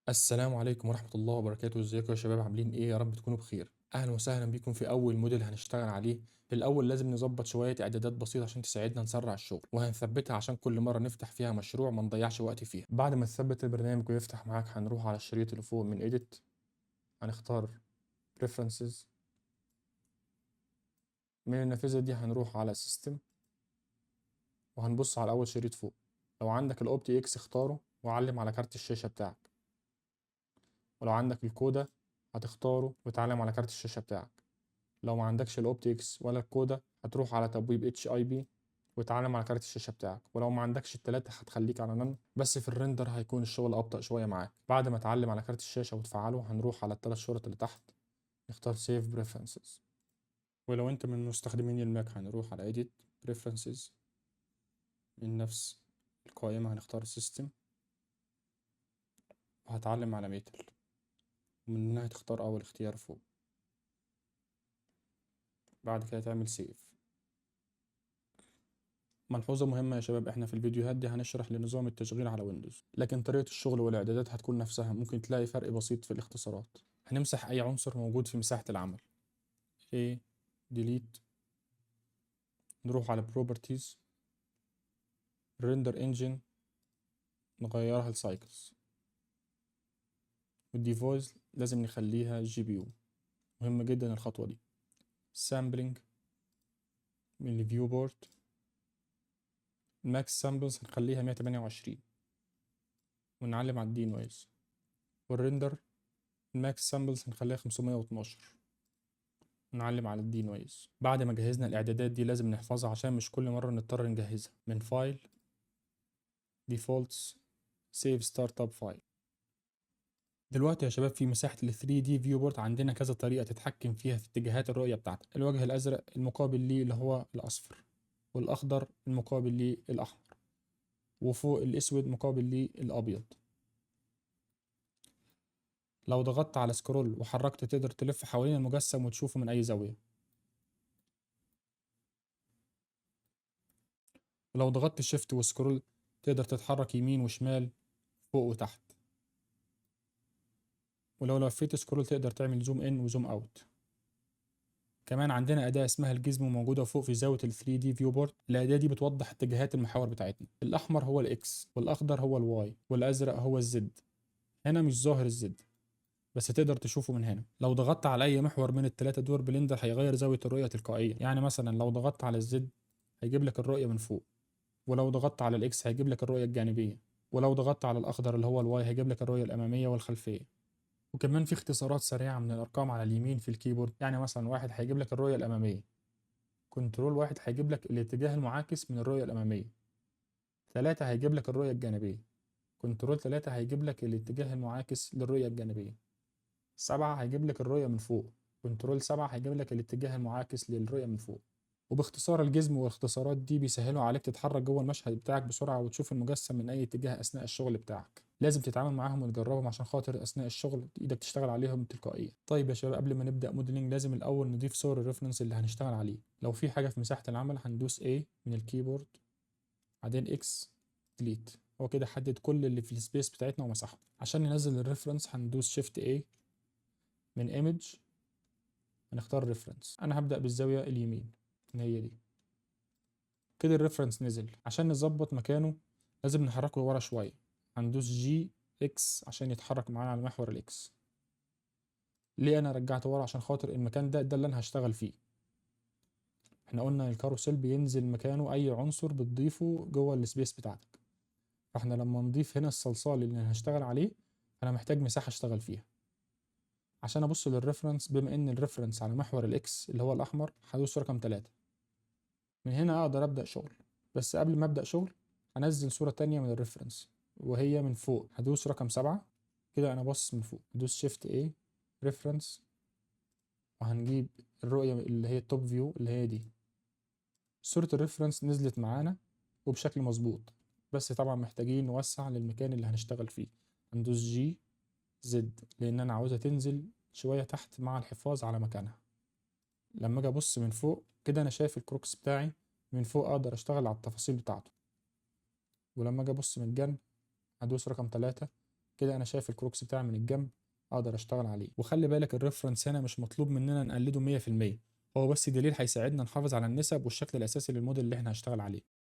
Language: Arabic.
السلام عليكم ورحمة الله وبركاته. ازيكم يا شباب؟ عاملين ايه؟ يا رب تكونوا بخير. اهلا وسهلا بيكم في اول موديل هنشتغل عليه. في الاول لازم نظبط شوية اعدادات بسيطة عشان تساعدنا نسرع الشغل، وهنثبتها عشان كل مرة نفتح فيها مشروع ما نضيعش وقت فيها. بعد ما تثبت البرنامج ويفتح معاك هنروح على الشريط اللي فوق من edit، هنختار preferences. من النافذة دي هنروح على system وهنبص على اول شريط فوق. لو عندك الاوبتي اكس اختاره وعلم على كارت الشاشة بتاعك، ولو عندك الكودا هتختاره وتعلم على كارت الشاشة بتاعك. لو ما عندكش الاوبتكس ولا الكودا هتروح على تبويب اتش اي بي وتعلم على كارت الشاشه بتاعك، ولو ما عندكش التلاته هتخليك على نن، بس في الريندر هيكون الشغل ابطأ شويه معاك. بعد ما تعلم على كارت الشاشه وتفعله هنروح على الثلاث شرط اللي تحت، نختار سيف بريفرنسز. ولو انت من مستخدمين الماك هنروح على edit preferences، من نفس القائمه هنختار سيستم وهتعلم على ميتال، ومنها هتختار اول اختيار فوق. بعد كده تعمل سيف. ملحوظة مهمة يا شباب، احنا في الفيديوهات دي هنشرح لنظام التشغيل على ويندوز، لكن طريقة الشغل والاعدادات هتكون نفسها، ممكن تلاقي فرق بسيط في الاختصارات. هنمسح اي عنصر موجود في مساحة العمل. A delete. نروح على properties render engine، نغيرها لسايكلز، والديفويس لازم نخليها جي بي يو، مهمة جدا الخطوة دي. sampling من الفيو بورد، الماكس سامبلز هنخليها 128 ونعلم على الدي نويز، والريندر الماكس سامبلز هنخليها 512 ونعلم على الدي نويز. بعد ما جهزنا الاعدادات دي لازم نحفظها عشان مش كل مره نضطر نجهزها. من فايل ديفولتس سيف ستارت اب فايل. دلوقتي يا شباب في مساحه ال 3 دي فيو بورد عندنا كذا طريقه تتحكم فيها في اتجاهات الرؤيه بتاعتك. الوجه الازرق المقابل ليه اللي هو الاصفر، والاخضر المقابل ليه الاحمر، وفوق الاسود مقابل ليه الابيض. لو ضغطت على سكرول وحركت تقدر تلف حوالين المجسم وتشوفه من اي زاويه، ولو ضغطت شيفت وسكرول تقدر تتحرك يمين وشمال فوق وتحت، ولو لفيت سكرول تقدر تعمل زوم ان وزوم اوت. كمان عندنا أداة اسمها الجزم موجودة فوق في زاوية ال 3 دي فيو بورد. الأداة دي بتوضح اتجاهات المحاور بتاعتنا. الأحمر هو الإكس، والأخضر هو الواي، والأزرق هو الزد. هنا مش ظاهر الزد بس تقدر تشوفه من هنا. لو ضغطت على أي محور من التلاتة دور بلندر هيغير زاوية الرؤية تلقائيا. يعني مثلا لو ضغطت على الزد هيجيب لك الرؤية من فوق، ولو ضغطت على الإكس هيجيب لك الرؤية الجانبية، ولو ضغطت على الأخضر اللي هو الواي هيجيب لك الرؤية الأمامية والخلفية. وكمان في اختصارات سريعة من الأرقام على اليمين في الكيبورد. يعني مثلا واحد هيجيب لك الرؤية الأمامية، كنترول واحد هيجيب لك الاتجاه المعاكس من الرؤية الأمامية، 3 هيجيب لك الرؤية الجانبية، كنترول 3 هيجيب لك الاتجاه المعاكس للرؤية الجانبية، 7 هيجيب لك الرؤية من فوق، كنترول 7 هيجيب لك الاتجاه المعاكس للرؤية من فوق. وباختصار الجزم والاختصارات دي بيسهلوا عليك تتحرك جوه المشهد بتاعك بسرعة وتشوف المجسم من أي اتجاه أثناء الشغل بتاعك. لازم تتعامل معاهم وتجربهم عشان خاطر أثناء الشغل إيدك تشتغل عليهم تلقائيا. طيب يا شباب، قبل ما نبدأ موديلنج لازم الأول نضيف صور الريفرنس اللي هنشتغل عليه. لو في حاجة في مساحة العمل هندوس A من الكيبورد، بعدين X ديليت. هو كده حدد كل اللي في السبيس بتاعتنا ومسحهم. عشان ننزل الريفرنس هندوس شيفت A من ايمج، هنختار ريفرنس. أنا هبدأ بالزاوية اليمين اللي هي دي. كده الريفرنس نزل. عشان نظبط مكانه لازم نحركه ورا شوية، هندوس جي اكس عشان يتحرك معانا على محور الاكس. ليه انا رجعته ورا؟ عشان خاطر المكان ده اللي انا هشتغل فيه. احنا قلنا الكاروسيل بينزل مكانه اي عنصر بتضيفه جوه السبيس بتاعتك، فاحنا لما نضيف هنا الصلصال اللي انا هشتغل عليه انا محتاج مساحة اشتغل فيها. عشان ابص للريفرنس، بما ان الريفرنس على محور الاكس اللي هو الاحمر هدوس رقم 3. من هنا اقدر ابدأ شغل، بس قبل ما ابدأ شغل هنزل صورة تانية من الريفرنس وهي من فوق. هدوس رقم 7. كده انا باصص من فوق، هدوس شيفت A ريفرنس، وهنجيب الرؤية اللي هي التوب فيو اللي هي دي. صورة الريفرنس نزلت معانا وبشكل مظبوط، بس طبعا محتاجين نوسع للمكان اللي هنشتغل فيه. هندوس جي زد لان انا عاوزها تنزل شوية تحت مع الحفاظ على مكانها. لما اجي ابص من فوق كده انا شايف الكروكس بتاعي من فوق، اقدر اشتغل على التفاصيل بتاعته. ولما اجي ابص من الجنب هدوس رقم 3. كده انا شايف الكروكس بتاعي من الجنب، اقدر اشتغل عليه. وخلي بالك الريفرنس هنا مش مطلوب مننا نقلده 100%، هو بس دليل هيساعدنا نحافظ على النسب والشكل الاساسي للموديل اللي احنا هنشتغل عليه.